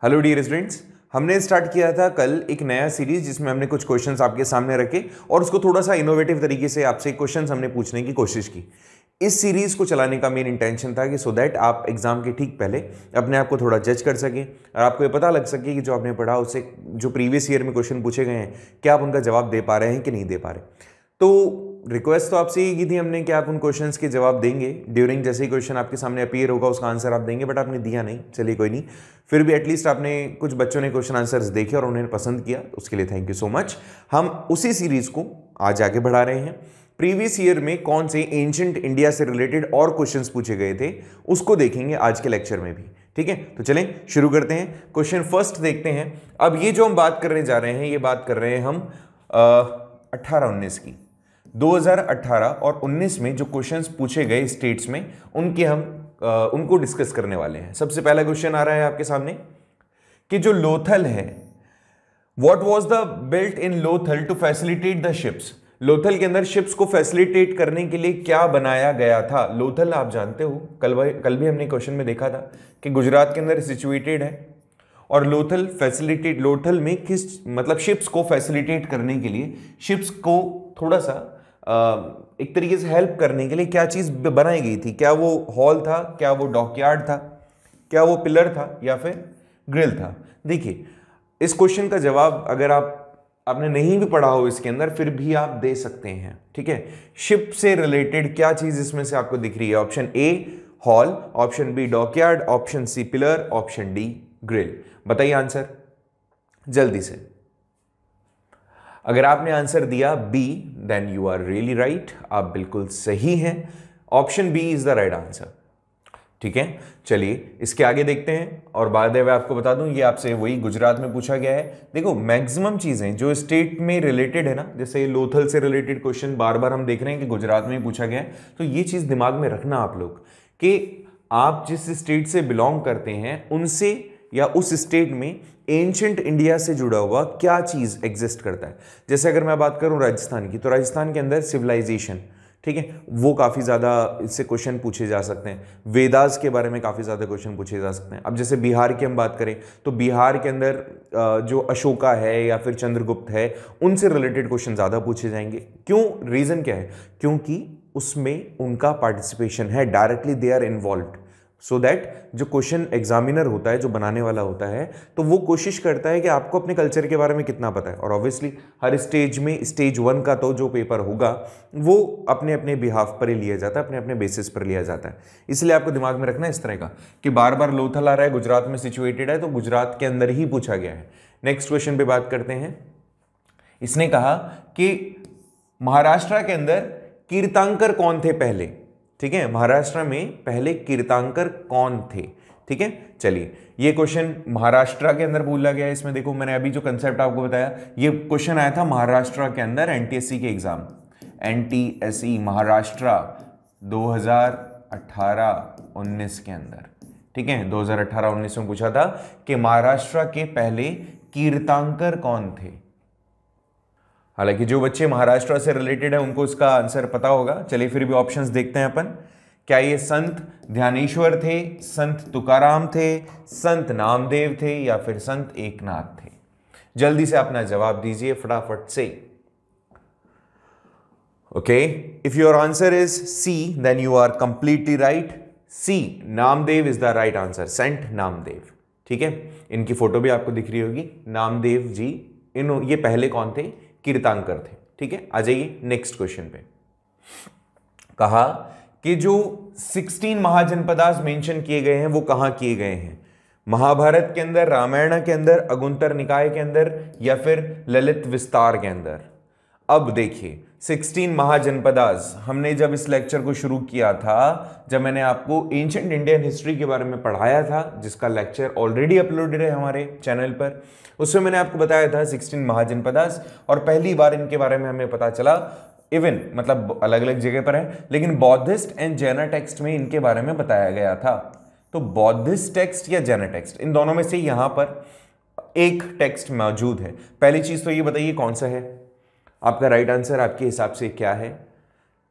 Hello dear students, हमने start किया था कल एक नया सीरीज जिसमें हमने कुछ क्वेश्चंस आपके सामने रखे और उसको थोड़ा सा इनोवेटिव तरीके से आपसे क्वेश्चंस हमने पूछने की कोशिश की। इस सीरीज को चलाने का मेन इंटेंशन था कि सो दैट आप एग्जाम के ठीक पहले अपने आप को थोड़ा जज कर सकें और आपको ये पता लग सके कि जो आपने पढ़ा उससे जो प्रीवियस ईयर में क्वेश्चन पूछे गए हैं क्या आप उनका जवाब दे पा रहे हैं कि नहीं दे पा रहे। तो रिक्वेस्ट तो आपसे ये की थी हमने कि आप उन क्वेश्चंस के जवाब देंगे ड्यूरिंग जैसे ही क्वेश्चन आपके सामने अपीयर होगा उसका आंसर आप देंगे, बट आपने दिया नहीं। चलिए कोई नहीं, फिर भी एटलीस्ट आपने कुछ बच्चों ने क्वेश्चन आंसर्स देखे और उन्हें पसंद किया, उसके लिए थैंक यू सो मच। हम उसी सीरीज को आज आगे बढ़ा रहे हैं। प्रीवियस ईयर में कौन से एंशिएंट इंडिया से रिलेटेड और क्वेश्चंस पूछे गए थे उसको देखेंगे आज के लेक्चर में भी। ठीक है, तो चलें शुरू करते हैं। क्वेश्चन फर्स्ट देखते हैं। अब ये जो हम बात करने जा रहे हैं ये बात कर रहे हैं हम 18-19 की। 2018 और 19 में जो क्वेश्चंस पूछे गए स्टेट्स में उनके हम उनको डिस्कस करने वाले हैं। सबसे पहला क्वेश्चन आ रहा है आपके सामने कि जो लोथल है, what was the built in Lothal to facilitate the ships. Lothal के अंदर शिप्स को फैसिलिटेट करने के लिए क्या बनाया गया था। लोथल आप जानते हो, कल भी हमने क्वेश्चन में देखा था कि गुजरात के अंदर सिचुएटेड है और लोथल में किस मतलब शिप्स को फैसिलिटेट करने के लिए, शिप्स को थोड़ा सा एक तरीके से हेल्प करने के लिए क्या चीज बनाई गई थी। क्या वो हॉल था, क्या वो डॉकयार्ड था, क्या वो पिलर था या फिर ग्रिल था। देखिए इस क्वेश्चन का जवाब अगर आपने नहीं भी पढ़ा हो इसके अंदर फिर भी आप दे सकते हैं। ठीक है, शिप से रिलेटेड क्या चीज इसमें से आपको दिख रही है। Option A hall, option B dockyard, option C pillar, option D grill. बताइए आंसर जल्दी से। अगर आपने आंसर दिया B then you are really right, आप बिल्कुल सही हैं। Option B is the right answer. ठीक है, चलिए इसके आगे देखते हैं। और बाद में आपको बता दूं ये आपसे वही गुजरात में पूछा गया है। देखो मैक्सिमम चीजें जो स्टेट में रिलेटेड है ना, जैसे लोथल से रिलेटेड क्वेश्चन बार बार हम देख रहे हैं कि गुजरात में पूछा गया है, तो ये चीज दिमाग में रखना आप लोग कि आप जिस स्टेट से बिलोंग करते हैं उनसे या उस स्टेट में एंशिएंट इंडिया से जुड़ा हुआ क्या चीज एग्जिस्ट करता है। जैसे अगर मैं बात करूं राजस्थान की, तो राजस्थान के अंदर सिविलाइजेशन, ठीक है, वो काफी ज्यादा इससे क्वेश्चन पूछे जा सकते हैं। वेदास के बारे में काफी ज्यादा क्वेश्चन पूछे जा सकते हैं। अब जैसे बिहार की हम बात करें तो बिहार के अंदर जो अशोका है या फिर चंद्रगुप्त है उनसे रिलेटेड क्वेश्चन ज्यादा पूछे जाएंगे। क्यों, रीजन क्या है, क्योंकि उसमें उनका पार्टिसिपेशन है, directly they are involved. So that जो क्वेश्चन एग्जामिनर होता है, जो बनाने वाला होता है, तो वो कोशिश करता है कि आपको अपने कल्चर के बारे में कितना पता है। और ऑब्वियसली हर स्टेज में स्टेज 1 का तो जो पेपर होगा वो अपने अपने बिहाफ पर ही लिया जाता है, अपने अपने बेसिस पर लिया जाता है। इसलिए आपको दिमाग में रखना है इस तरह का कि बार बार लोथल आ रहा है, गुजरात में सिचुएटेड है, तो गुजरात के अंदर ही पूछा गया है। नेक्स्ट क्वेश्चन पे बात करते हैं। इसने कहा कि महाराष्ट्र के अंदर कीर्तांकर कौन थे पहले। ठीक है, महाराष्ट्र में पहले कीर्तांकर कौन थे। ठीक है, चलिए ये क्वेश्चन महाराष्ट्र के अंदर बोला गया है। इसमें देखो मैंने अभी जो कंसेप्ट आपको बताया, ये क्वेश्चन आया था महाराष्ट्र के अंदर एनटीएससी के एग्जाम, एनटीएससी महाराष्ट्र 2018-19 के अंदर। ठीक है, 2018-19 में पूछा था कि महाराष्ट्र के पहले कीर्तांकर कौन थे। हालांकि जो बच्चे महाराष्ट्र से रिलेटेड है उनको इसका आंसर पता होगा। चलिए फिर भी ऑप्शंस देखते हैं अपन। क्या ये संत ध्यानेश्वर थे, संत तुकाराम थे, संत नामदेव थे या फिर संत एकनाथ थे। जल्दी से अपना जवाब दीजिए फटाफट से। Okay, if your answer is C then you are completely right. C Namdev is the right answer, Sant Namdev. ठीक है, इनकी फोटो भी आपको दिख रही होगी, नामदेव जी। ये पहले कौन थे, कीर्तांकर थे। ठीक है, आ जाइए नेक्स्ट क्वेश्चन पे। कहा कि जो 16 महाजनपदास मेंशन किए गए हैं वो कहां किए गए हैं। महाभारत के अंदर, रामायण के अंदर, अगुंतर निकाय के अंदर या फिर ललित विस्तार के अंदर। अब देखिए 16 महाजनपदास, हमने जब इस लेक्चर को शुरू किया था, जब मैंने आपको एंशिएंट इंडियन हिस्ट्री के बारे में पढ़ाया था जिसका लेक्चर ऑलरेडी अपलोडेड है हमारे चैनल पर, उसमें मैंने आपको बताया था 16 महाजनपदास। और पहली बार इनके बारे में हमें पता चला, इवन मतलब अलग अलग जगह पर है लेकिन बौद्धिस्ट एंड जैन टेक्स्ट में इनके बारे में बताया गया था। तो बौद्धिस्ट टेक्स्ट या जैन टेक्स्ट, इन दोनों में से यहां पर एक टेक्स्ट मौजूद है। पहली चीज तो ये बताइए कौन सा है, आपका राइट आंसर आपके हिसाब से क्या है।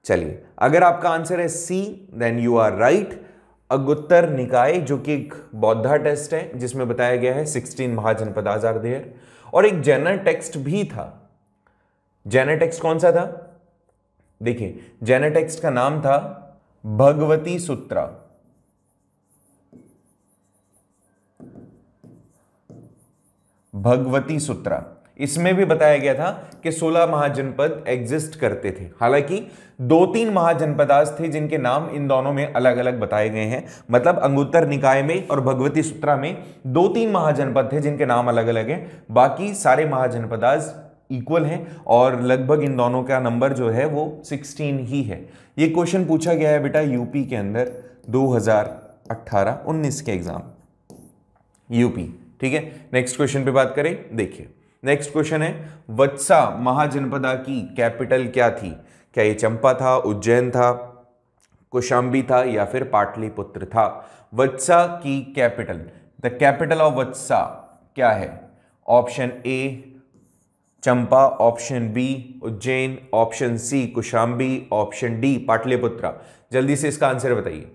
चलिए अगर आपका आंसर है C then you are right. अगुत्तर निकाय जो कि एक बौद्धा टेस्ट है जिसमें बताया गया है 16 महाजनपदास आर देयर, और एक जैना टेक्स्ट भी था। जैना टेक्स्ट कौन सा था? देखिए जैना टेक्स्ट का नाम था भगवती सूत्रा। भगवती सूत्रा, इसमें भी बताया गया था कि 16 महाजनपद एग्जिस्ट करते थे। हालांकि 2-3 महाजनपदास थे जिनके नाम इन दोनों में अलग अलग बताए गए हैं। मतलब अंगुत्तर निकाय में और भगवती सूत्रा में 2-3 महाजनपद थे जिनके नाम अलग अलग हैं, बाकी सारे महाजनपदास इक्वल हैं और लगभग इन दोनों का नंबर जो है वो 16 ही है। ये क्वेश्चन पूछा गया है बेटा यूपी के अंदर 2018-19 के एग्जाम, यूपी। ठीक है, नेक्स्ट क्वेश्चन पे बात करें। देखिए नेक्स्ट क्वेश्चन है, वत्सा महाजनपदा की कैपिटल क्या थी? क्या ये चंपा था, उज्जैन था, कौशाम्बी था या फिर पाटलिपुत्र था? वत्सा की capital, the capital of Vatsa क्या है? Option A Champa, option B Ujjain, option C Kaushambi, option D Pataliputra. जल्दी से इसका आंसर बताइए।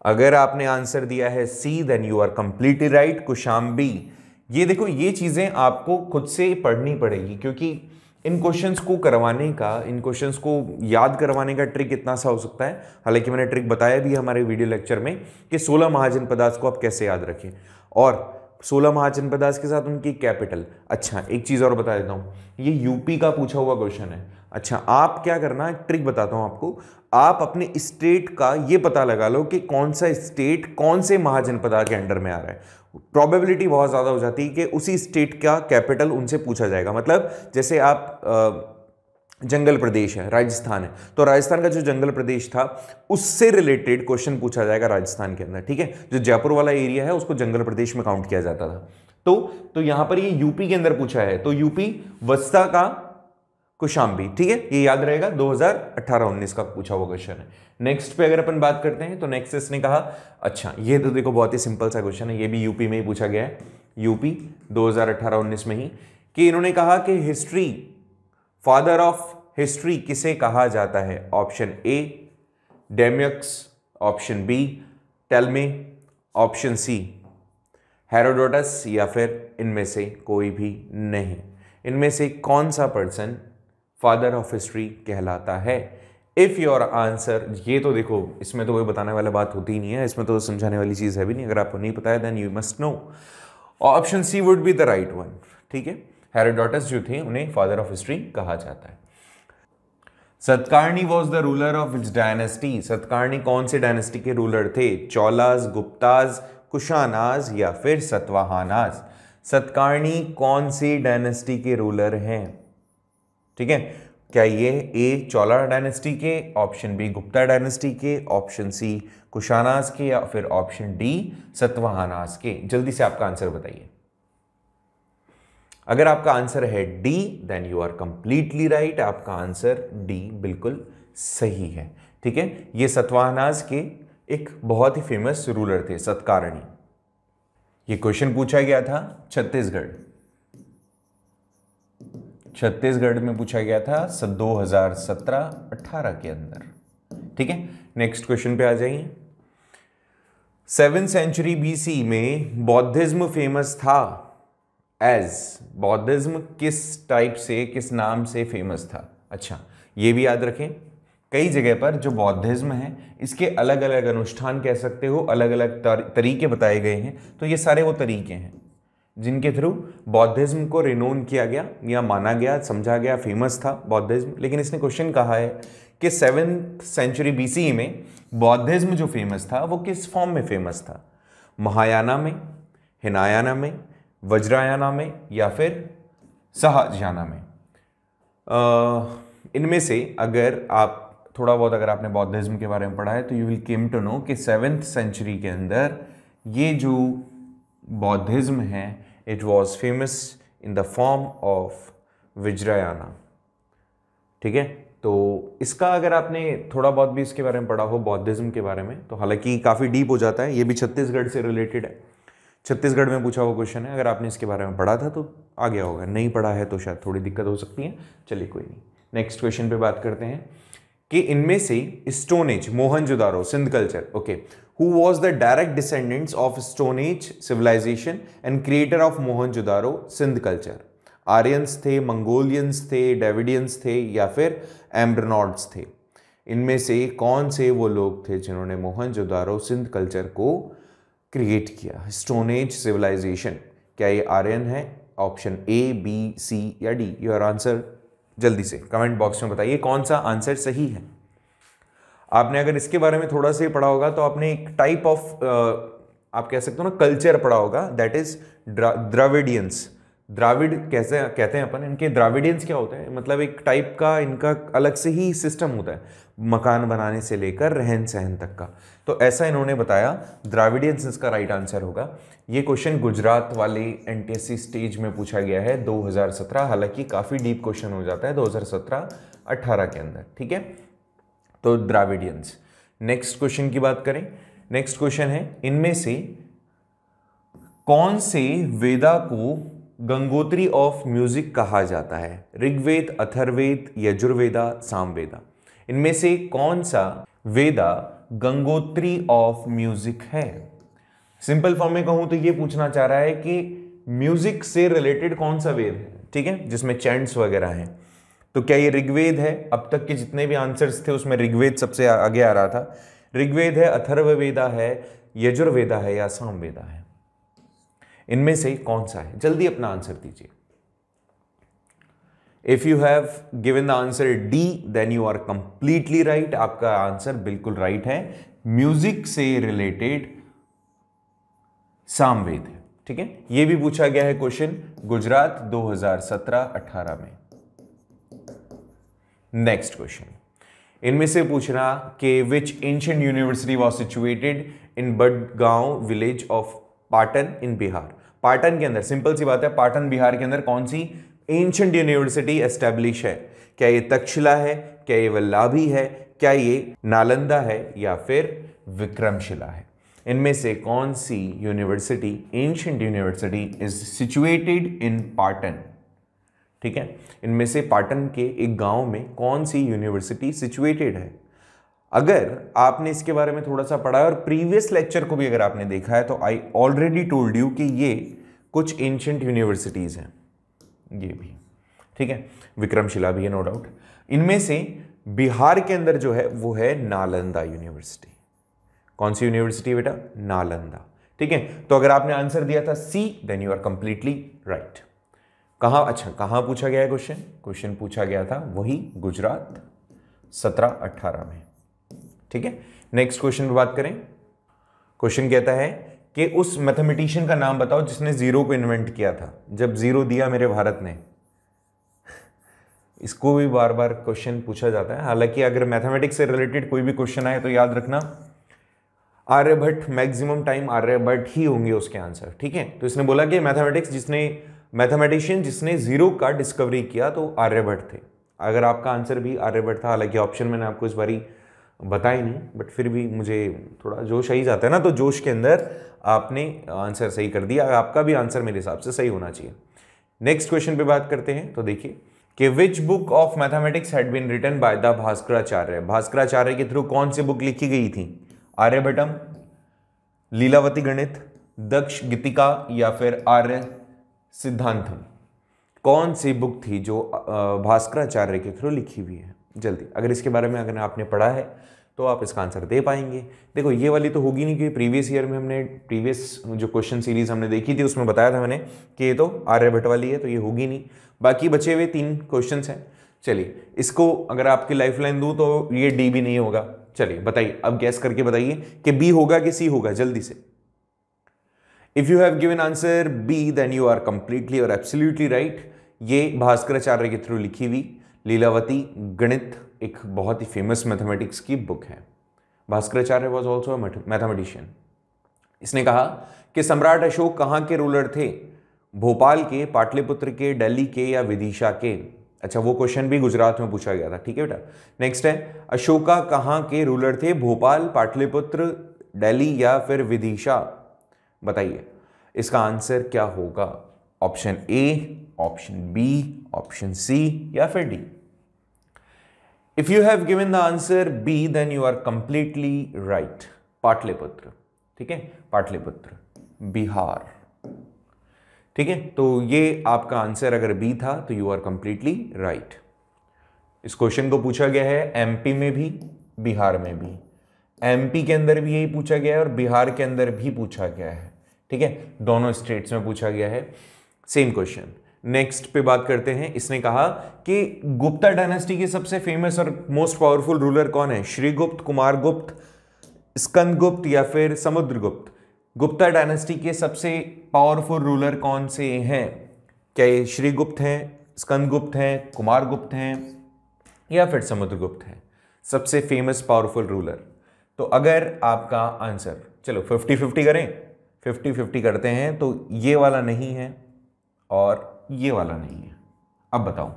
अगर आपने आंसर दिया है C then you are completely right, Kaushambi. ये देखो, ये चीजें आपको खुद से पढ़नी पड़ेगी क्योंकि इन क्वेश्चंस को करवाने का, इन क्वेश्चंस को याद करवाने का ट्रिक इतना सा हो सकता है। हालांकि मैंने ट्रिक बताया भी हमारे वीडियो लेक्चर में कि 16 महाजनपदास को आप कैसे याद रखें और 16 महाजनपदास के साथ उनकी कैपिटल। अच्छा एक चीज और बता देता हूं, ये यूपी का पूछा हुआ क्वेश्चन है। अच्छा आप क्या करना, ट्रिक बताता हूं आपको, आप अपने स्टेट का ये पता लगा लो कि कौन सा स्टेट कौन से महाजनपदा के अंडर में आ रहा है। प्रोबेबिलिटी बहुत ज़्यादा हो जाती है कि उसी स्टेट का कैपिटल उनसे पूछा जाएगा। मतलब जैसे आप जंगल प्रदेश है, राजस्थान है, तो राजस्थान का जो जंगल प्रदेश था उससे रिलेटेड क्वेश्चन पूछा जाएगा राजस्थान के अंदर। ठीक है, जो जयपुर वाला एरिया है उसको जंगल प्रदेश में काउंट किया जाता था। तो यहां पर ये यूपी के अंदर पूछा है, तो यूपी वस्ता का कौशाम्बी। ठीक है, ये याद रहेगा, 2018-19 का पूछा हुआ क्वेश्चन है। नेक्स्ट पे अगर अपन बात करते हैं तो नेक्स्ट इसने कहा, अच्छा ये तो देखो बहुत ही सिंपल सा क्वेश्चन है, ये भी यूपी में ही पूछा गया है, यूपी 2018-19 में ही, कि इन्होंने कहा कि हिस्ट्री, फादर ऑफ हिस्ट्री किसे कहा जाता है? Option A Deimachus, option B टेल्मे, ऑप्शन सी हेरोडोटस या फिर इनमें से कोई भी नहीं। इनमें से कौन सा पर्सन फादर ऑफ हिस्ट्री कहलाता है? इफ योर आंसर, ये तो देखो इसमें तो कोई बताने वाली बात होती ही नहीं है, इसमें तो समझाने वाली चीज है भी नहीं। अगर आपको नहीं पता है then you must know, option C would be the right one. ठीक है, हेरोडोटस जो थे उन्हें फादर ऑफ हिस्ट्री कहा जाता है। Satakarni was the ruler of which dynasty? Satakarni कौन से डायनेस्टी के रूलर थे? चोलास, गुप्ताज, कुशानाज या फिर सतवाहानाज? सतकर्णी कौन सी डायनेस्टी के रूलर हैं? ठीक है, क्या ये ए चोला डायनेस्टी के, ऑप्शन बी गुप्ता डायनेस्टी के, ऑप्शन सी कुशानाज के या फिर ऑप्शन डी सतवाहानाज के? जल्दी से आपका आंसर बताइए। अगर आपका आंसर है D then you are completely right, आपका आंसर डी बिल्कुल सही है। ठीक है, ये सतवाहानाज के एक बहुत ही फेमस रूलर थे सतकर्णी। ये क्वेश्चन पूछा गया था छत्तीसगढ़ में पूछा गया था 2017-18 के अंदर। ठीक है, नेक्स्ट क्वेश्चन पे आ जाइए। 7th सेंचुरी बीसी में बौद्धिज्म फेमस था एज, बौद्धिज्म किस टाइप से, किस नाम से फेमस था? अच्छा ये भी याद रखें, कई जगह पर जो बौद्धिज्म है इसके अलग अलग अनुष्ठान कह सकते हो, अलग अलग तरीके बताए गए हैं। तो ये सारे वो तरीके हैं जिनके थ्रू बौद्धिज्म को रिनोन किया गया या माना गया, समझा गया, फेमस था बौद्धिज्म। लेकिन इसने क्वेश्चन कहा है कि 7th सेंचुरी बीसी में बौद्धिज्म जो फेमस था वो किस फॉर्म में फेमस था? महायाना में, हिनायाना में, वज्रायाना में या फिर सहजयाना में? इनमें से अगर आप थोड़ा बहुत अगर आपने बौद्धिज्म के बारे में पढ़ा है तो you will came to know कि 7th सेंचुरी के अंदर ये जो बौद्धिज्म है it was famous in the form of Vajrayana. ठीक है, तो इसका अगर आपने थोड़ा बहुत भी इसके बारे में पढ़ा हो बौद्धिज्म के बारे में, तो हालांकि काफ़ी डीप हो जाता है, ये भी छत्तीसगढ़ से रिलेटेड है, छत्तीसगढ़ में पूछा हुआ क्वेश्चन है। अगर आपने इसके बारे में पढ़ा था तो आ गया होगा, नहीं पढ़ा है तो शायद थोड़ी दिक्कत हो सकती है। चलिए कोई नहीं, नेक्स्ट क्वेश्चन पे बात करते हैं कि इनमें से stone age, Mohenjodaro, Sindh culture, okay, who was the direct descendants of stone age civilization and creator of Mohenjodaro Sindh culture? Aryans थे, मंगोलियंस थे, डेविडियंस थे या फिर एम्ब्रनॉड्स थे? इनमें से कौन से वो लोग थे जिन्होंने मोहनजोदारो सिंध कल्चर को क्रिएट किया? स्टोन एज सिविलाइजेशन, क्या ये आर्यन है? ऑप्शन ए, बी, सी या डी? योर आंसर जल्दी से कमेंट बॉक्स में बताइए कौन सा आंसर सही है। आपने अगर इसके बारे में थोड़ा सा ही पढ़ा होगा तो आपने एक टाइप ऑफ आप कह सकते हो ना कल्चर पढ़ा होगा, दैट इज द्राविडियंस। द्राविड कैसे कहते हैं अपन, इनके द्राविडियंस क्या होते हैं, मतलब एक टाइप का इनका अलग से ही सिस्टम होता है, मकान बनाने से लेकर रहन सहन तक का। तो ऐसा इन्होंने बताया, द्राविडियंस इसका राइट आंसर होगा। ये क्वेश्चन गुजरात वाले एनटीएससी स्टेज में पूछा गया है 2017, हालांकि काफ़ी डीप क्वेश्चन हो जाता है 2017-18 के अंदर, ठीक है। तो द्राविडियंस। नेक्स्ट क्वेश्चन की बात करें, नेक्स्ट क्वेश्चन है, इनमें से कौन से वेदा को गंगोत्री ऑफ म्यूजिक कहा जाता है? ऋग्वेद, अथर्ववेद, यजुर्वेदा, सामवेदा? इनमें से कौन सा वेदा गंगोत्री ऑफ म्यूजिक है? सिंपल फॉर्म में कहूं तो ये पूछना चाह रहा है कि म्यूजिक से रिलेटेड कौन सा वेद है, ठीक है, जिसमें चैंट्स वगैरह हैं। तो क्या ये ऋग्वेद है? अब तक के जितने भी आंसर्स थे उसमें ऋग्वेद सबसे आगे आ रहा था। ऋग्वेद है, अथर्ववेदा है, यजुर्वेदा है या सामवेदा है? इनमें से कौन सा है? जल्दी अपना आंसर दीजिए। If you have given the answer D then you are completely right, आपका आंसर बिल्कुल राइट है। म्यूजिक से रिलेटेड सामवेद है, ठीक है। यह भी पूछा गया है क्वेश्चन गुजरात 2017-18 में। नेक्स्ट क्वेश्चन, इनमें से पूछना कि which ancient university was situated in Badgaon village of Patan in Bihar? Patan के अंदर, सिंपल सी बात है, पाटन बिहार के अंदर कौन सी एंशिएंट यूनिवर्सिटी एस्टैब्लिश है? क्या ये तक्षशिला है, क्या ये वल्लभी है, क्या ये नालंदा है या फिर विक्रमशिला है? इनमें से कौन सी university, ancient university is situated in Patan? ठीक है, इनमें से पाटन के एक गांव में कौन सी यूनिवर्सिटी सिचुएटेड है? अगर आपने इसके बारे में थोड़ा सा पढ़ा है और प्रीवियस लेक्चर को भी अगर आपने देखा है तो आई ऑलरेडी टोल्ड यू कि ये कुछ एंशिएंट यूनिवर्सिटीज हैं, ये भी, ठीक है, विक्रमशिला भी है नो डाउट। इनमें से बिहार के अंदर जो है वो है नालंदा यूनिवर्सिटी। कौन सी यूनिवर्सिटी बेटा? नालंदा, ठीक है। तो अगर आपने आंसर दिया था C then you are completely right. कहां, अच्छा कहां पूछा गया है क्वेश्चन? क्वेश्चन पूछा गया था वही गुजरात 17-18 में, ठीक है। नेक्स्ट क्वेश्चन पे बात करें। क्वेश्चन कहता है कि उस मैथमेटिशियन का नाम बताओ जिसने जीरो को इन्वेंट किया था, जब जीरो दिया मेरे भारत ने। इसको भी बार बार क्वेश्चन पूछा जाता है, हालांकि अगर मैथमेटिक्स से रिलेटेड कोई भी क्वेश्चन आए तो याद रखना आर्यभट्ट, मैक्सिमम टाइम आर्यभट्ट ही होंगे उसके आंसर, ठीक है। तो इसने बोला कि मैथमेटिशियन जिसने जीरो का डिस्कवरी किया तो आर्यभट्ट थे। अगर आपका आंसर भी आर्यभट्ट था, हालांकि ऑप्शन मैंने आपको इस बारी बताया नहीं, बट फिर भी मुझे थोड़ा जोश आई जाता है ना, तो जोश के अंदर आपने आंसर सही कर दिया। आपका भी आंसर मेरे हिसाब से सही होना चाहिए। नेक्स्ट क्वेश्चन पे बात करते हैं, तो देखिए कि which book of mathematics had been written by the Bhaskaracharya? Bhaskaracharya के थ्रू कौन सी बुक लिखी गई थी? आर्यभट्टम, लीलावती गणित, दक्ष गीतिका या फिर आर्य सिद्धांतम? कौन सी बुक थी जो भास्कराचार्य के थ्रू लिखी हुई है? जल्दी, अगर इसके बारे में अगर आपने पढ़ा है तो आप इसका आंसर दे पाएंगे। देखो ये वाली तो होगी नहीं, क्योंकि प्रीवियस ईयर में हमने प्रीवियस जो क्वेश्चन सीरीज हमने देखी थी उसमें बताया था मैंने कि ये तो आर्यभट्ट वाली है, तो ये होगी नहीं। बाकी बचे हुए 3 क्वेश्चंस हैं। चलिए, इसको अगर आपकी लाइफलाइन दूं तो ये डी भी नहीं होगा। चलिए बताइए, अब गैस करके बताइए कि बी होगा कि सी होगा, जल्दी से। If you have given answer B then you are completely और एब्सोल्युटली राइट। ये भास्कराचार्य के थ्रू लिखी हुई लीलावती गणित एक बहुत ही फेमस मैथमेटिक्स की बुक है। Bhaskaracharya was also mathematician. इसने कहा कि सम्राट अशोक कहाँ के रूलर थे? भोपाल के, पाटलिपुत्र के, दिल्ली के या विदिशा के? अच्छा, वो क्वेश्चन भी गुजरात में पूछा गया था, ठीक है बेटा। नेक्स्ट है, अशोका कहाँ के रूलर थे? भोपाल, पाटलिपुत्र, दिल्ली या फिर विदिशा? बताइए इसका आंसर क्या होगा? Option A, option B, option C या फिर D? If you have given the answer B then you are completely right. Pataliputra, ठीक है, पाटलिपुत्र बिहार, ठीक है। तो ये आपका आंसर अगर बी था तो यू आर कंप्लीटली राइट। इस क्वेश्चन को पूछा गया है एमपी में भी, बिहार में भी। एमपी के अंदर भी यही पूछा गया है और बिहार के अंदर भी पूछा गया है, ठीक है, दोनों स्टेट्स में पूछा गया है सेम क्वेश्चन। नेक्स्ट पे बात करते हैं। इसने कहा कि गुप्ता डायनेस्टी के सबसे फेमस और मोस्ट पावरफुल रूलर कौन है? श्रीगुप्त, कुमारगुप्त, स्कंदगुप्त या फिर समुद्रगुप्त। गुप्ता डायनेस्टी के सबसे पावरफुल रूलर कौन से हैं? क्या ये श्रीगुप्त हैं, स्कंदगुप्त हैं, कुमारगुप्त हैं या फिर समुद्रगुप्त हैं? सबसे फेमस पावरफुल रूलर। तो अगर आपका आंसर, चलो 50-50 करें, 50-50 करते हैं, तो ये वाला नहीं है और ये वाला नहीं है। अब बताओ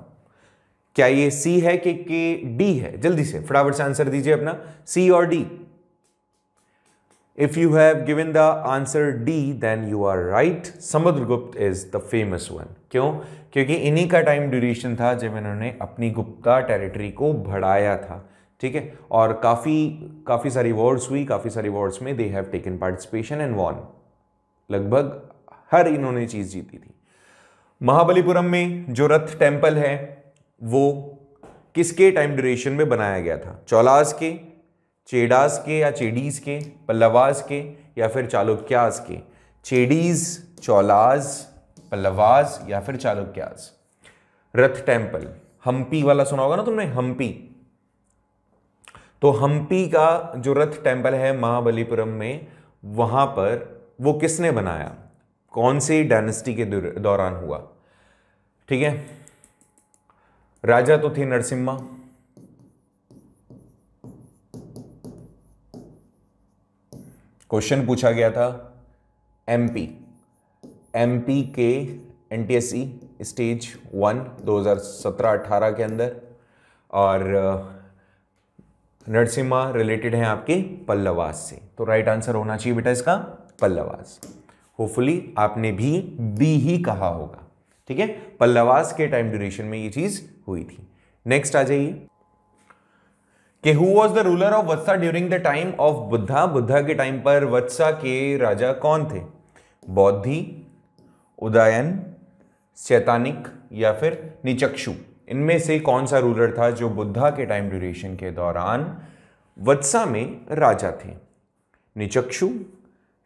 क्या ये सी है कि डी है? जल्दी से फटाफट से आंसर दीजिए अपना, सी और D. If you have given the answer D, then you are right. Samudragupta is the famous one. क्यों? क्योंकि इन्हीं का टाइम ड्यूरेशन था जब इन्होंने अपनी गुप्ता टेरिटरी को बढ़ाया था, ठीक है, और काफ़ी सारी वॉर्स हुई, काफ़ी सारी वॉर्स में they have taken participation and won. लगभग हर इन्होंने चीज़ जीती थी। महाबलीपुरम में जो रथ टेम्पल है वो किसके टाइम ड्यूरेशन में बनाया गया था? चौलास के, चेडास के या चेडीज के, पल्लवास के या फिर चालुक्यास के? चेडीज, चौलास, पल्लवास या फिर चालुक्यास। रथ टेम्पल, हम्पी वाला सुना होगा ना तुमने, हम्पी। तो हम्पी का जो रथ टेम्पल है महाबलीपुरम में, वहां पर वो किसने बनाया? कौन सी डायनेस्टी के दौरान हुआ? ठीक है, राजा तो थे नरसिम्हा, क्वेश्चन पूछा गया था एमपी के एनटीएससी स्टेज 1 2017-18 के अंदर, और नरसिम्हा रिलेटेड हैं आपके पल्लवास से। तो राइट आंसर होना चाहिए बेटा इसका पल्लवास। होपफुली आपने भी बी ही कहा होगा, ठीक है, पल्लवास के टाइम ड्यूरेशन में ये चीज हुई थी। नेक्स्ट आ जाइए कि who was the ruler of Vatsa during the time of Buddha. Buddha के टाइम पर वत्सा के राजा कौन थे? बौद्धि, उदयन, शैतानिक या फिर निचक्षु। इनमें से कौन सा रूलर था जो बुद्धा के टाइम ड्यूरेशन के दौरान वत्सा में राजा थे? निचक्षु,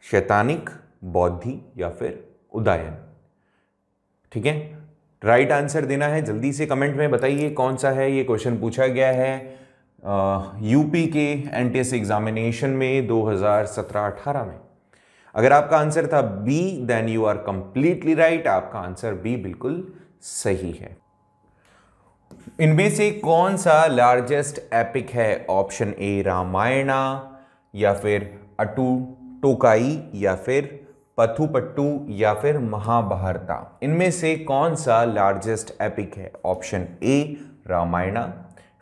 शैतानिक, बौद्धि या फिर उदयन। ठीक है, राइट आंसर देना है, जल्दी से कमेंट में बताइए कौन सा है। ये क्वेश्चन पूछा गया है यूपी के एनटीएससी एग्जामिनेशन में 2017-18 में। अगर आपका आंसर था B then you are completely right. आपका आंसर बी बिल्कुल सही है। इनमें से कौन सा लार्जेस्ट एपिक है? ऑप्शन ए रामायणा या फिर अटू टोकाई या फिर पथुपट्टू या फिर महाभारता। इनमें से कौन सा लार्जेस्ट एपिक है? ऑप्शन ए रामायणा,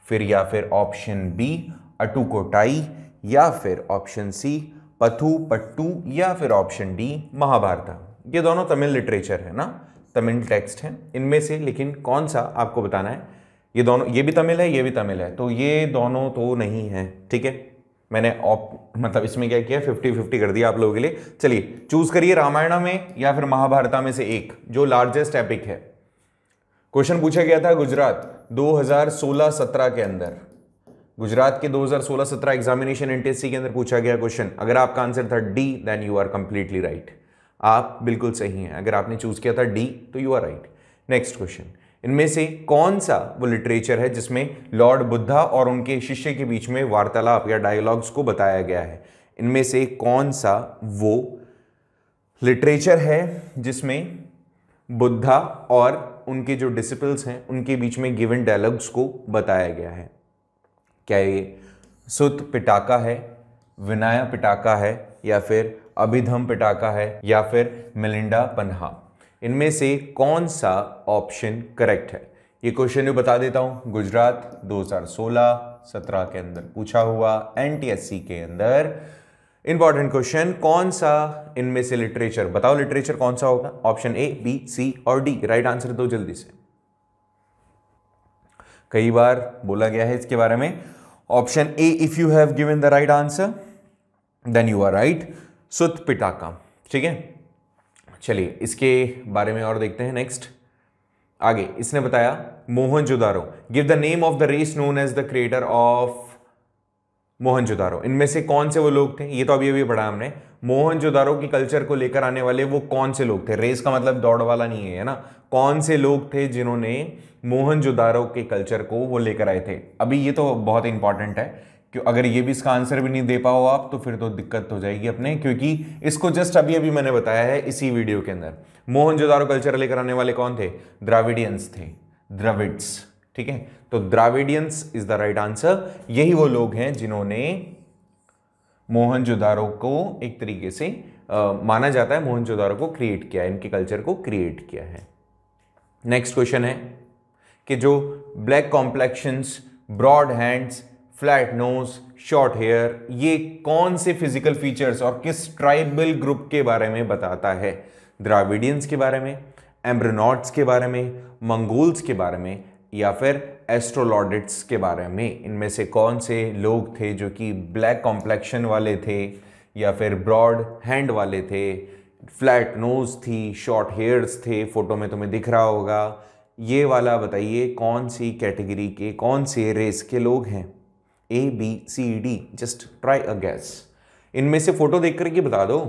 फिर या फिर ऑप्शन बी अटुकोटाई या फिर ऑप्शन सी पथुपट्टू या फिर ऑप्शन डी महाभारता। ये दोनों तमिल लिटरेचर है ना, तमिल टेक्स्ट है इनमें से, लेकिन कौन सा आपको बताना है। ये दोनों, ये भी तमिल है, ये भी तमिल है, तो ये दोनों तो नहीं है। ठीक है, मैंने मतलब इसमें क्या किया, 50-50 कर दिया आप लोगों के लिए। चलिए चूज करिए रामायणा में या फिर महाभारता में से एक, जो लार्जेस्ट एपिक है। क्वेश्चन पूछा गया था गुजरात 2016-17 के अंदर, गुजरात के 2016-17 एग्जामिनेशन एनटीएससी के अंदर पूछा गया क्वेश्चन। अगर आपका आंसर था D then you are completely right. आप बिल्कुल सही हैं। अगर आपने चूज किया था डी तो you are right. Next question, इनमें से कौन सा वो लिटरेचर है जिसमें लॉर्ड बुद्धा और उनके शिष्य के बीच में वार्तालाप या डायलॉग्स को बताया गया है? इनमें से कौन सा वो लिटरेचर है जिसमें बुद्धा और उनके जो डिसिपल्स हैं उनके बीच में गिवन डायलॉग्स को बताया गया है? क्या ये सुत पिटाका है, विनय पिटाका है या फिर अभिधम पिटाका है या फिर मिलिंडा पन्हा? इनमें से कौन सा ऑप्शन करेक्ट है? ये क्वेश्चन मैं बता देता हूं, गुजरात 2016-17 के अंदर पूछा हुआ एनटीएससी के अंदर इंपॉर्टेंट क्वेश्चन। कौन सा इनमें से लिटरेचर, बताओ लिटरेचर कौन सा होगा? ऑप्शन ए, बी, सी और डी। राइट आंसर दो जल्दी से। कई बार बोला गया है इसके बारे में। Option A, if you have given the right answer then you are right, Sutta Pitaka. ठीक है, चलिए इसके बारे में और देखते हैं। नेक्स्ट आगे इसने बताया Mohenjodaro, give the name of the race known as the creator of Mohenjodaro. इनमें से कौन से वो लोग थे, ये तो अभी अभी पढ़ा हमने। मोहनजोदारो की कल्चर को लेकर आने वाले वो कौन से लोग थे, रेस का मतलब दौड़ वाला नहीं है ना, कौन से लोग थे जिन्होंने मोहनजोदारो के कल्चर को वो लेकर आए थे। अभी ये तो बहुत इंपॉर्टेंट है कि अगर ये भी इसका आंसर भी नहीं दे पाओ आप तो फिर तो दिक्कत हो जाएगी अपने, क्योंकि इसको जस्ट अभी अभी मैंने बताया है इसी वीडियो के अंदर। मोहनजोदारो कल्चर लेकर आने वाले कौन थे, द्राविडियंस थे, द्रविड्स। ठीक है, तो द्राविडियंस इज द राइट आंसर। यही वो लोग हैं जिन्होंने मोहनजोदारो को एक तरीके से माना जाता है मोहनजोदारो को क्रिएट किया है, इनके कल्चर को क्रिएट किया है। नेक्स्ट क्वेश्चन है कि जो black complexions, broad hands, flat nose, short hair, ये कौन से फिजिकल फीचर्स और किस ट्राइबल ग्रुप के बारे में बताता है, द्राविडियंस के बारे में, एम्ब्रोनॉट्स के बारे में, मंगोल्स के बारे में, या फिर एस्ट्रोलॉडिट्स के बारे में। इनमें से कौन से लोग थे जो कि ब्लैक कॉम्प्लेक्शन वाले थे, या फिर ब्रॉड हैंड वाले थे, फ्लैट नोज थी, शॉर्ट हेयर्स थे, फोटो में तुम्हें दिख रहा होगा। ये वाला बताइए कौन सी कैटेगरी के, कौन से रेस के लोग हैं। A, B, C, D, just try a guess. इनमें से फोटो देख करके बता दो,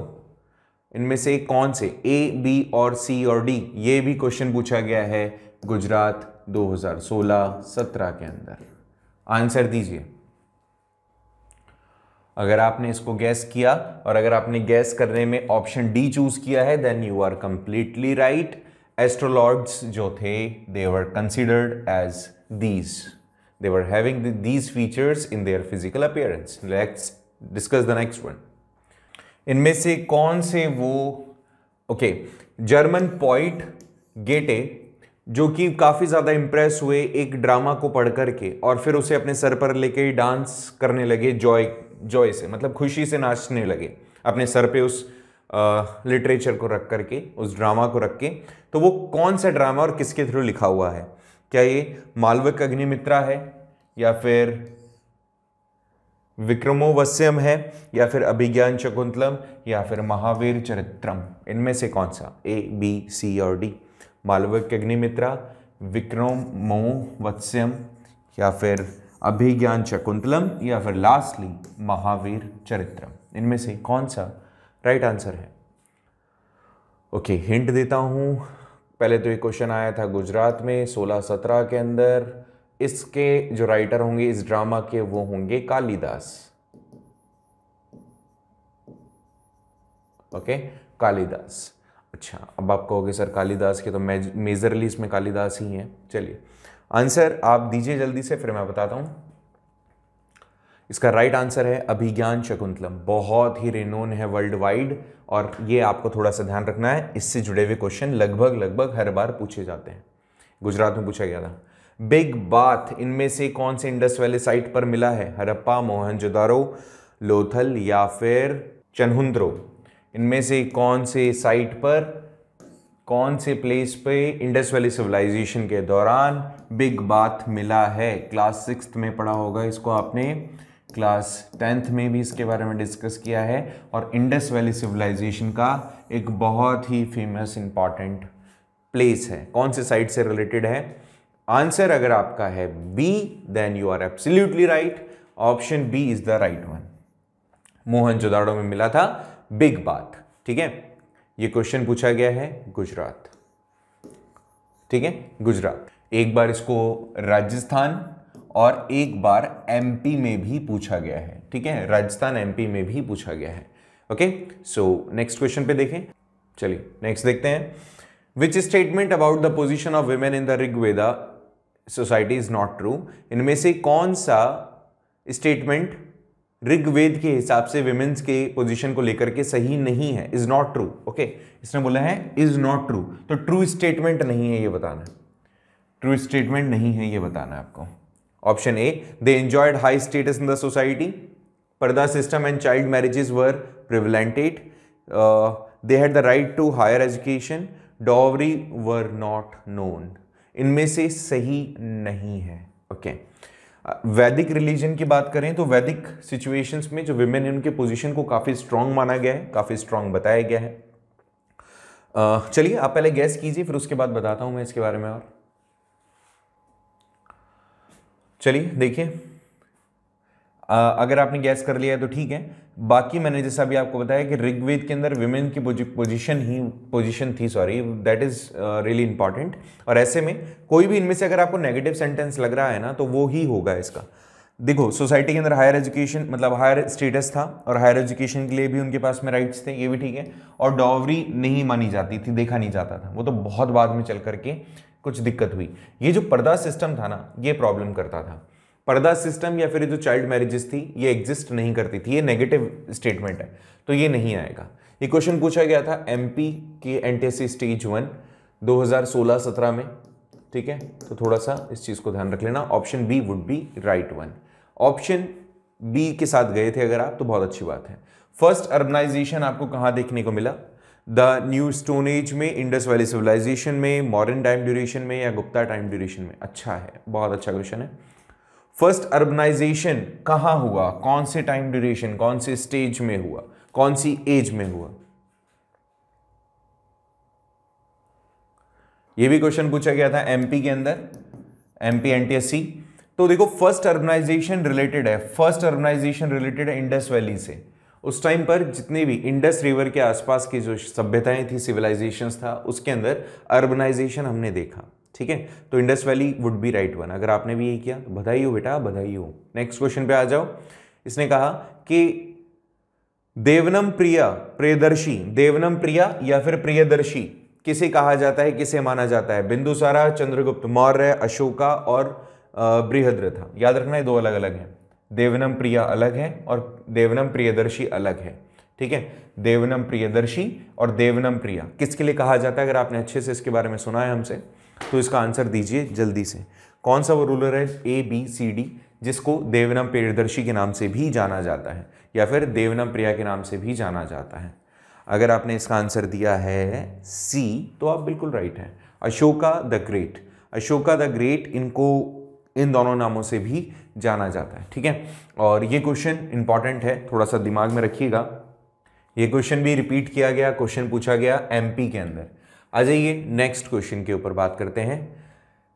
इनमें से कौन से, ए, बी और सी और डी। ये भी क्वेश्चन पूछा गया है गुजरात 2016-17 के अंदर। आंसर दीजिए। अगर आपने इसको गैस किया और अगर आपने गैस करने में ऑप्शन डी चूज किया है then you are completely right. एस्ट्रोलॉर्ड्स जो थे they were considered as these, they were having these features in their physical appearance. Let's discuss the next one. इनमें से कौन से वो जर्मन पोइट गेटे जो कि काफी ज्यादा इंप्रेस हुए एक ड्रामा को पढ़ करके और फिर उसे अपने सर पर लेके डांस करने लगे, जॉय से, मतलब खुशी से नाचने लगे अपने सर पे उस लिटरेचर को रख करके, उस ड्रामा को रख के। तो वो कौन सा ड्रामा और किसके थ्रू लिखा हुआ है? क्या ये मालविक अग्निमित्रा है, या फिर विक्रमोवस्यम है, या फिर अभिज्ञान शकुंतलम, या फिर महावीर चरित्रम? इनमें से कौन सा, ए, बी, सी और डी? मालविक अग्निमित्रा, विक्रमोवस्यम, या फिर अभिज्ञान शकुंतलम, या फिर लास्टली महावीर चरित्रम? इनमें से कौन सा राइट आंसर है? हिंट देता हूं। पहले तो ये क्वेश्चन आया था गुजरात में 16-17 के अंदर। इसके जो राइटर होंगे इस ड्रामा के वो होंगे कालिदास। कालिदास। अच्छा, अब आप कहोगे सर कालिदास के तो मेजरली इसमें कालिदास ही हैं। चलिए आंसर आप दीजिए जल्दी से, फिर मैं बताता हूं। इसका राइट आंसर है अभिज्ञान शकुंतलम। बहुत ही रेनोन है वर्ल्ड वाइड, और ये आपको थोड़ा सा ध्यान रखना है, इससे जुड़े हुए क्वेश्चन लगभग हर बार पूछे जाते हैं। गुजरात में पूछा गया था। बिग बाथ इनमें से कौन से इंडस वैली साइट पर मिला है? हड़प्पा, मोहनजोदारो, लोथल, या फिर चनहुंद्रो? इनमें से कौन से साइट पर, कौन से प्लेस पे इंडस वैली सिविलाइजेशन के दौरान बिग बाथ मिला है? क्लास 6th में पढ़ा होगा इसको आपने, क्लास 10th में भी इसके बारे में डिस्कस किया है, और इंडस वैली सिविलाइजेशन का एक बहुत ही फेमस इंपॉर्टेंट प्लेस है। कौन से साइट से रिलेटेड है? आंसर अगर आपका है B then you are absolutely right. Option B is the right one. Mohenjodaro में मिला था बिग बाथ। ठीक है, ये क्वेश्चन पूछा गया है गुजरात। ठीक है, गुजरात। एक बार इसको राजस्थान और एक बार एमपी में भी पूछा गया है। ठीक है, राजस्थान एमपी में भी पूछा गया है। ओके, सो नेक्स्ट क्वेश्चन पे देखें। चलिए नेक्स्ट देखते हैं। Which statement about the position of women in the Rigveda society is not true? इनमें से कौन सा स्टेटमेंट ऋग्वेद के हिसाब से विमेन्स के पोजीशन को लेकर के सही नहीं है? Is not true. ओके, इसने बोला है इज नॉट ट्रू, तो ट्रू स्टेटमेंट नहीं है ये बताना है। ट्रू स्टेटमेंट नहीं है ये बताना है आपको। Option A, they enjoyed high status in the society, purdah system and child marriages were prevalented, they had the right to higher education, dowry were not known. इनमें से सही नहीं है। ओके। वैदिक रिलीजन की बात करें तो वैदिक सिचुएशंस में जो विमेन है उनके पोजीशन को काफ़ी स्ट्रांग माना गया है, काफ़ी स्ट्रांग बताया गया है। चलिए आप पहले गैस कीजिए, फिर उसके बाद बताता हूं मैं इसके बारे में। और चलिए देखिए, अगर आपने गैस कर लिया है तो ठीक है। बाकी मैंने जैसा भी आपको बताया कि ऋग्वेद के अंदर विमेन की पोजीशन थी, sorry, that is really important. और ऐसे में कोई भी इनमें से अगर आपको नेगेटिव सेंटेंस लग रहा है ना, तो वो ही होगा इसका। देखो, सोसाइटी के अंदर हायर एजुकेशन मतलब हायर स्टेटस था, और हायर एजुकेशन के लिए भी उनके पास में राइट्स थे, ये भी ठीक है। और डॉवरी नहीं मानी जाती थी, देखा नहीं जाता था, वो तो बहुत बाद में चल करके कुछ दिक्कत हुई। ये जो पर्दा सिस्टम था ना, ये प्रॉब्लम करता था। पर्दा सिस्टम या फिर जो चाइल्ड मैरिजेस थी, ये एग्जिस्ट नहीं करती थी, ये नेगेटिव स्टेटमेंट है, तो ये नहीं आएगा। ये क्वेश्चन पूछा गया था एमपी के एनटीएससी स्टेज 1 2016-17 में, ठीक है। तो थोड़ा सा इस चीज को ध्यान रख लेना। Option B would be right one. Option B के साथ गए थे अगर आप, तो बहुत अच्छी बात है। फर्स्ट अर्बनाइजेशन आपको कहां देखने को मिला? द न्यू स्टोन एज में, इंडस वैली सिविलाइजेशन में, मॉडर्न टाइम ड्यूरेशन में, या गुप्ता टाइम ड्यूरेशन में? अच्छा है, बहुत अच्छा क्वेश्चन है। फर्स्ट अर्बनाइजेशन कहां हुआ, कौन से टाइम ड्यूरेशन, कौन से स्टेज में हुआ, कौन सी एज में हुआ? यह भी क्वेश्चन पूछा गया था एमपी के अंदर, एमपी एनटीएससी। तो देखो, फर्स्ट अर्बनाइजेशन रिलेटेड है, फर्स्ट अर्बनाइजेशन रिलेटेड है इंडस वैली से। उस टाइम पर जितने भी इंडस रिवर के आसपास की जो सभ्यताएं थी, सिविलाइजेशंस था, उसके अंदर अर्बनाइजेशन हमने देखा, ठीक है। तो Indus valley would be right one. अगर आपने भी यही किया तो बधाई हो बेटा, बधाई हो। नेक्स्ट क्वेश्चन पे आ जाओ। इसने कहा कि देवनम प्रिया प्रियदर्शी, देवनम प्रिया या फिर प्रियदर्शी किसे कहा जाता है, किसे माना जाता है? बिंदुसारा, चंद्रगुप्त मौर्य, अशोका और बृहद्रथ। याद रखना, ये दो अलग अलग हैं। देवनम प्रिया अलग है और देवनम प्रियदर्शी अलग है, ठीक है। देवनम प्रियदर्शी और देवनम प्रिया किसके लिए कहा जाता है? अगर आपने अच्छे से इसके बारे में सुना है हमसे, तो इसका आंसर दीजिए जल्दी से। कौन सा वो रूलर है ABCD जिसको देवनम प्रियदर्शी के नाम से भी जाना जाता है, या फिर देवनम प्रिया के नाम से भी जाना जाता है? अगर आपने इसका आंसर दिया है C, तो आप बिल्कुल राइट हैं। Ashoka the great, Ashoka the great, इनको इन दोनों नामों से भी जाना जाता है, ठीक है। और ये क्वेश्चन इंपॉर्टेंट है, थोड़ा सा दिमाग में रखिएगा। ये क्वेश्चन भी रिपीट किया गया, क्वेश्चन पूछा गया MP के अंदर। आ जाइए नेक्स्ट क्वेश्चन के ऊपर बात करते हैं।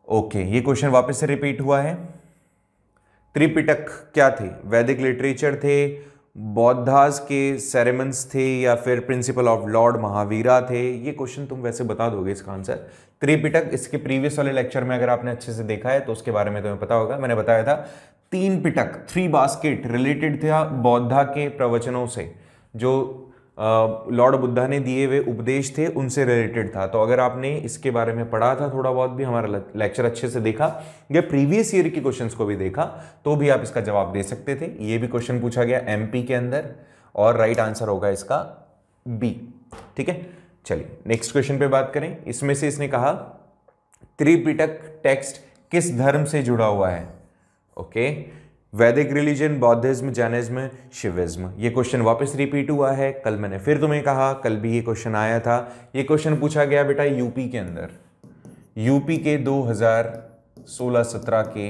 ओके, ये क्वेश्चन वापस से रिपीट हुआ है। त्रिपिटक क्या थे? वैदिक लिटरेचर थे, बौद्धास के सेरेमन्स थे, या फिर प्रिंसिपल ऑफ लॉर्ड महावीरा थे? ये क्वेश्चन तुम वैसे बता दोगे इसका आंसर। त्रिपिटक, इसके प्रीवियस वाले लेक्चर में अगर आपने अच्छे से देखा है तो उसके बारे में तुम्हें पता होगा। मैंने बताया था 3 पिटक, 3 बास्केट रिलेटेड था बौद्धा के प्रवचनों से, जो लॉर्ड बुद्धा ने दिए हुए उपदेश थे उनसे रिलेटेड था। तो अगर आपने इसके बारे में पढ़ा था, थोड़ा बहुत भी हमारा लेक्चर अच्छे से देखा, या प्रीवियस ईयर के क्वेश्चंस को भी देखा, तो भी आप इसका जवाब दे सकते थे। ये भी क्वेश्चन पूछा गया MP के अंदर, और राइट आंसर होगा इसका B, ठीक है। चलिए नेक्स्ट क्वेश्चन पे बात करें। इसमें से इसने कहा त्रिपिटक टेक्स्ट किस धर्म से जुड़ा हुआ है? ओके, वैदिक रिलीजन, बौद्धिज्म, जैनिज्म, शिविज्म। ये क्वेश्चन वापस रिपीट हुआ है। कल मैंने फिर तुम्हें कहा, कल भी ये क्वेश्चन आया था। ये क्वेश्चन पूछा गया बेटा यूपी के अंदर, यूपी के 2016-17 के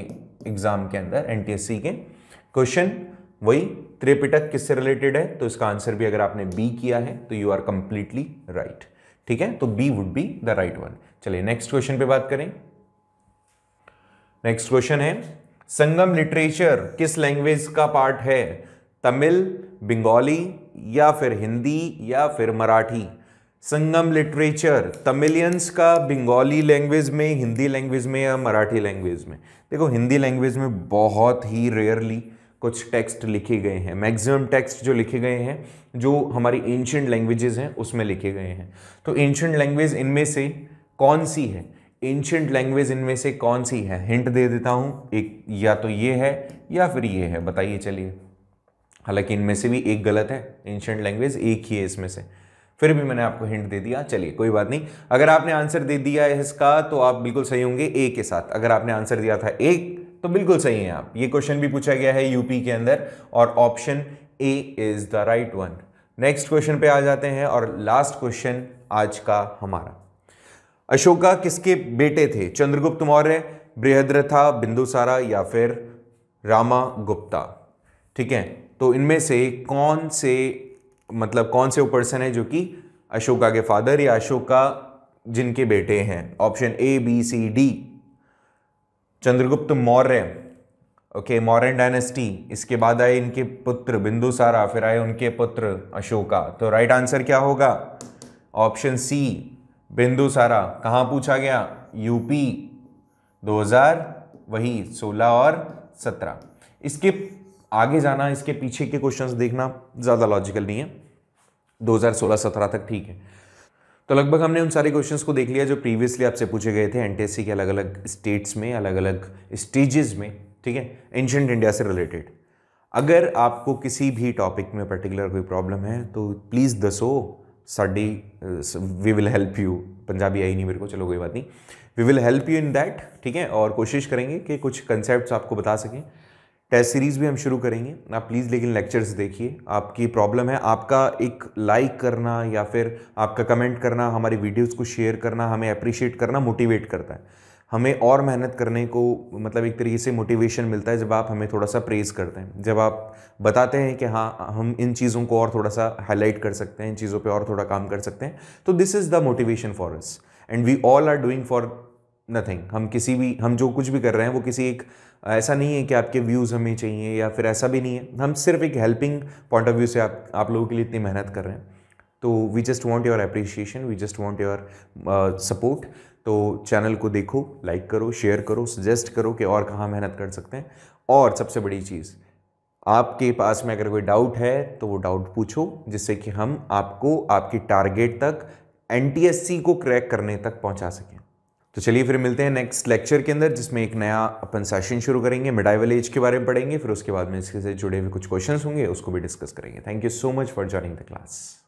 एग्जाम के अंदर, एनटीएससी के क्वेश्चन वही त्रिपिटक किससे रिलेटेड है। तो इसका आंसर भी अगर आपने B किया है तो यू आर कंप्लीटली राइट, ठीक है। तो B would be the right one. चलिए नेक्स्ट क्वेश्चन पे बात करें। नेक्स्ट क्वेश्चन है, संगम लिटरेचर किस लैंग्वेज का पार्ट है? तमिल, बंगाली, या फिर हिंदी, या फिर मराठी? संगम लिटरेचर तमिलियंस का बंगाली लैंग्वेज में, हिंदी लैंग्वेज में, या मराठी लैंग्वेज में? देखो, हिंदी लैंग्वेज में बहुत ही रेयरली कुछ टेक्स्ट लिखे गए हैं। मैक्सिमम टेक्स्ट जो लिखे गए हैं, जो हमारी एंशिएंट लैंग्वेजेस हैं, उसमें लिखे गए हैं। तो एंशिएंट लैंग्वेज इनमें से कौन सी है? एंशिएंट लैंग्वेज इनमें से कौन सी है? हिंट दे देता हूं, एक या तो ये है या फिर ये है, बताइए। चलिए, हालांकि इनमें से भी एक गलत है, एंशिएंट लैंग्वेज एक ही है इसमें से, फिर भी मैंने आपको हिंट दे दिया। चलिए कोई बात नहीं, अगर आपने आंसर दे दिया है इसका तो आप बिल्कुल सही होंगे A के साथ। अगर आपने आंसर दिया था A तो बिल्कुल सही है आप। ये क्वेश्चन भी पूछा गया है यूपी के अंदर, और option A is the right one. Next question पे आ जाते हैं, और लास्ट क्वेश्चन आज का हमारा। अशोका किसके बेटे थे? चंद्रगुप्त मौर्य, बृहद्रथा, बिंदुसारा या फिर रामागुप्ता। ठीक है, तो इनमें से कौन से वो पर्सन है जो कि अशोका के फादर या अशोका जिनके बेटे हैं? Option A, B, C, D. Chandragupta Maurya, okay, Mauryan dynasty, इसके बाद आए इनके पुत्र बिंदुसारा, फिर आए उनके पुत्र अशोका। तो राइट आंसर क्या होगा? Option C, Bindusara. कहां पूछा गया? यूपी 2016 और 17। इसके आगे जाना, इसके पीछे के क्वेश्चंस देखना ज़्यादा लॉजिकल नहीं है। 2016-17 तक ठीक है। तो लगभग हमने उन सारे क्वेश्चंस को देख लिया जो प्रीवियसली आपसे पूछे गए थे एनटीएससी के अलग अलग स्टेट्स में, अलग अलग स्टेजेस में। ठीक है, एंशिएंट इंडिया से रिलेटेड। अगर आपको किसी भी टॉपिक में पर्टिकुलर कोई प्रॉब्लम है तो प्लीज़ दसो साडी, we will help you. Punjabi आई नहीं मेरे को, चलो कोई बात नहीं, we will help you in that. ठीक है, और कोशिश करेंगे कि कुछ कंसेप्ट आपको बता सकें। टेस्ट सीरीज़ भी हम शुरू करेंगे, आप प्लीज़ लेकिन लेक्चर्स देखिए। आपकी प्रॉब्लम है, आपका एक लाइक करना या फिर आपका कमेंट करना, हमारी वीडियोस को शेयर करना, हमें अप्रिशिएट करना मोटिवेट करता है। हमें और मेहनत करने को मतलब एक तरीके से मोटिवेशन मिलता है जब आप हमें थोड़ा सा प्रेज़ करते हैं, जब आप बताते हैं कि हाँ हम इन चीज़ों को और थोड़ा सा हाईलाइट कर सकते हैं, इन चीज़ों पे और थोड़ा काम कर सकते हैं। तो this is the motivation for us and we all are doing for nothing. हम जो कुछ भी कर रहे हैं वो किसी एक ऐसा नहीं है कि आपके व्यूज़ हमें चाहिए या फिर ऐसा भी नहीं है, हम सिर्फ एक हेल्पिंग पॉइंट ऑफ व्यू से आप लोगों के लिए इतनी मेहनत कर रहे हैं। तो we just want your appreciation, we just want your support. तो चैनल को देखो, लाइक करो, शेयर करो, सजेस्ट करो कि और कहाँ मेहनत कर सकते हैं। और सबसे बड़ी चीज़, आपके पास में अगर कोई डाउट है तो वो डाउट पूछो, जिससे कि हम आपको आपकी टारगेट तक, एनटीएससी को क्रैक करने तक पहुंचा सकें। तो चलिए फिर मिलते हैं नेक्स्ट लेक्चर के अंदर, जिसमें एक नया अपन सेशन शुरू करेंगे, मिडाइवल एज के बारे में पढ़ेंगे, फिर उसके बाद में इसके से जुड़े हुए कुछ क्वेश्चंस होंगे, उसको भी डिस्कस करेंगे। Thank you so much for joining the class.